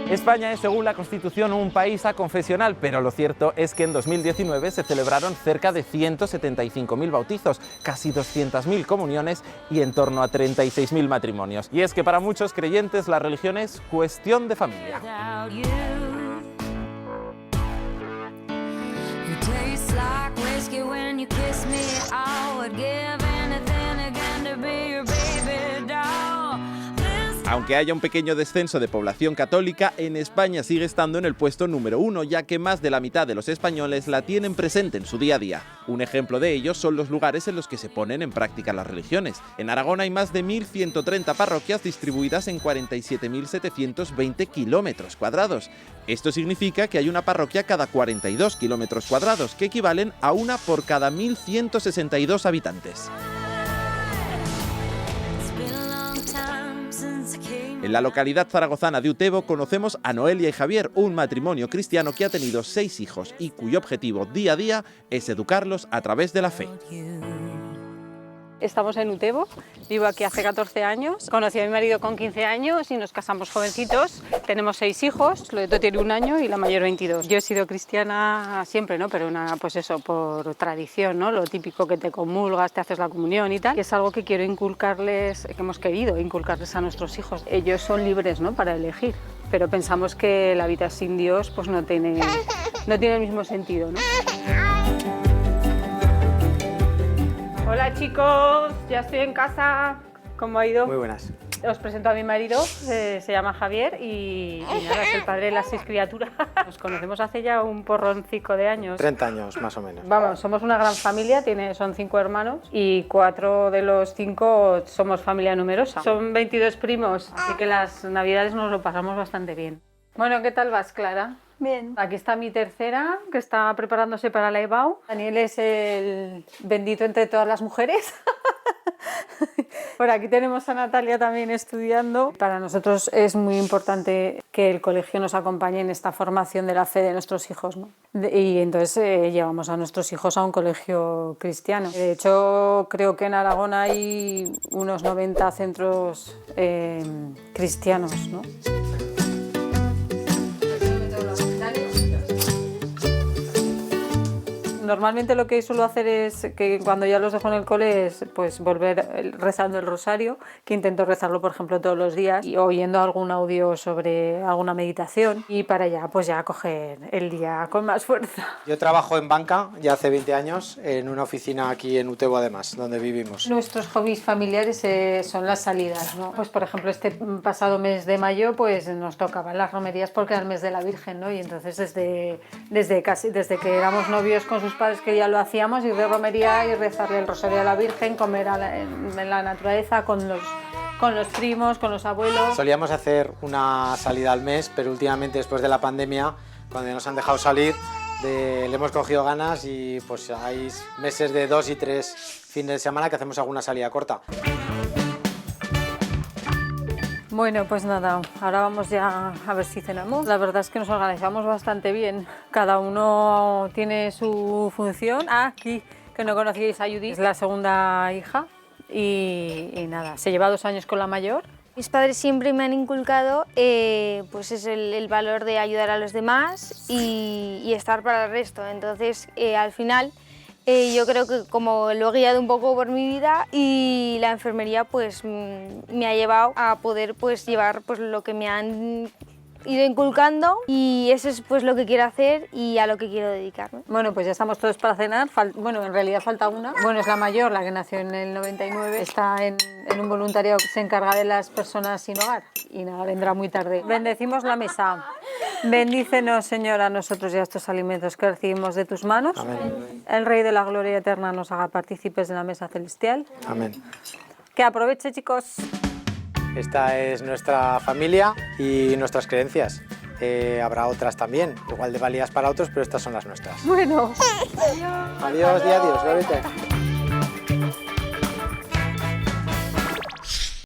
España es, según la Constitución, un país aconfesional, pero lo cierto es que en 2019 se celebraron cerca de 175.000 bautizos, casi 200.000 comuniones y en torno a 36.000 matrimonios. Y es que para muchos creyentes la religión es cuestión de familia. Aunque haya un pequeño descenso de población católica, en España sigue estando en el puesto número 1, ya que más de la mitad de los españoles la tienen presente en su día a día. Un ejemplo de ello son los lugares en los que se ponen en práctica las religiones. En Aragón hay más de 1.130 parroquias distribuidas en 47.720 kilómetros cuadrados. Esto significa que hay una parroquia cada 42 kilómetros cuadrados, que equivalen a una por cada 1.162 habitantes. En la localidad zaragozana de Utebo conocemos a Noelia y Javier, un matrimonio cristiano que ha tenido 6 hijos y cuyo objetivo día a día es educarlos a través de la fe. Estamos en Utebo, vivo aquí hace 14 años, conocí a mi marido con 15 años y nos casamos jovencitos. Tenemos 6 hijos, Loreto tiene 1 año y la mayor 22. Yo he sido cristiana siempre, ¿no? Pero pues eso, por tradición, ¿no? Lo típico que te comulgas, te haces la comunión y tal, que es algo que quiero inculcarles, que hemos querido inculcarles a nuestros hijos. Ellos son libres, ¿no? Para elegir, pero pensamos que la vida sin Dios pues no tiene el mismo sentido, ¿no? Hola chicos, ya estoy en casa. ¿Cómo ha ido? Muy buenas. Os presento a mi marido, se llama Javier y nada, es el padre de las 6 criaturas. Nos conocemos hace ya un porroncico de años. 30 años más o menos. Vamos, somos una gran familia, son 5 hermanos y 4 de los 5 somos familia numerosa. Son 22 primos, así que las navidades nos lo pasamos bastante bien. Bueno, ¿qué tal vas, Clara? Bien. Aquí está mi tercera, que está preparándose para la EBAU. Daniel es el bendito entre todas las mujeres. Por aquí tenemos a Natalia también estudiando. Para nosotros es muy importante que el colegio nos acompañe en esta formación de la fe de nuestros hijos, ¿no? Y entonces llevamos a nuestros hijos a un colegio cristiano. De hecho, creo que en Aragón hay unos 90 centros cristianos, ¿no? Normalmente lo que suelo hacer es que cuando ya los dejo en el cole es pues volver rezando el rosario, que intento rezarlo por ejemplo todos los días y oyendo algún audio sobre alguna meditación y para ya pues ya coger el día con más fuerza. Yo trabajo en banca ya hace 20 años en una oficina aquí en Utebo además, donde vivimos. Nuestros hobbies familiares son las salidas, ¿no? Pues por ejemplo este pasado mes de mayo pues nos tocaban las romerías porque era el mes de la Virgen, ¿no? Y entonces desde que éramos novios con sus padres que ya lo hacíamos, ir de romería y rezarle el rosario a la Virgen, comer en la naturaleza con los primos, con los abuelos. Solíamos hacer una salida al mes, pero últimamente después de la pandemia, cuando nos han dejado salir, le hemos cogido ganas y pues hay meses de 2 y 3 fines de semana que hacemos alguna salida corta. Bueno, pues nada, ahora vamos ya a ver si cenamos. La verdad es que nos organizamos bastante bien. Cada uno tiene su función. Aquí, que no conocíais a Judith, es la segunda hija. Y nada, se lleva 2 años con la mayor. Mis padres siempre me han inculcado pues es el valor de ayudar a los demás y estar para el resto. Entonces, al final, yo creo que como lo he guiado un poco por mi vida y la enfermería pues me ha llevado a poder pues llevar pues lo que me han ido inculcando y eso es pues lo que quiero hacer y a lo que quiero dedicarme. Bueno, pues ya estamos todos para cenar. Bueno, en realidad falta una. Bueno, es la mayor, la que nació en el 99. Está en un voluntariado que se encarga de las personas sin hogar y nada, vendrá muy tarde. Bendecimos la mesa. Bendícenos, Señor, a nosotros y a estos alimentos que recibimos de tus manos. Amén. El Rey de la Gloria Eterna nos haga partícipes de la mesa celestial. Amén. Que aproveche, chicos. Esta es nuestra familia y nuestras creencias. Habrá otras también, igual de válidas para otros, pero estas son las nuestras. Bueno. Adiós y adiós, Lorete.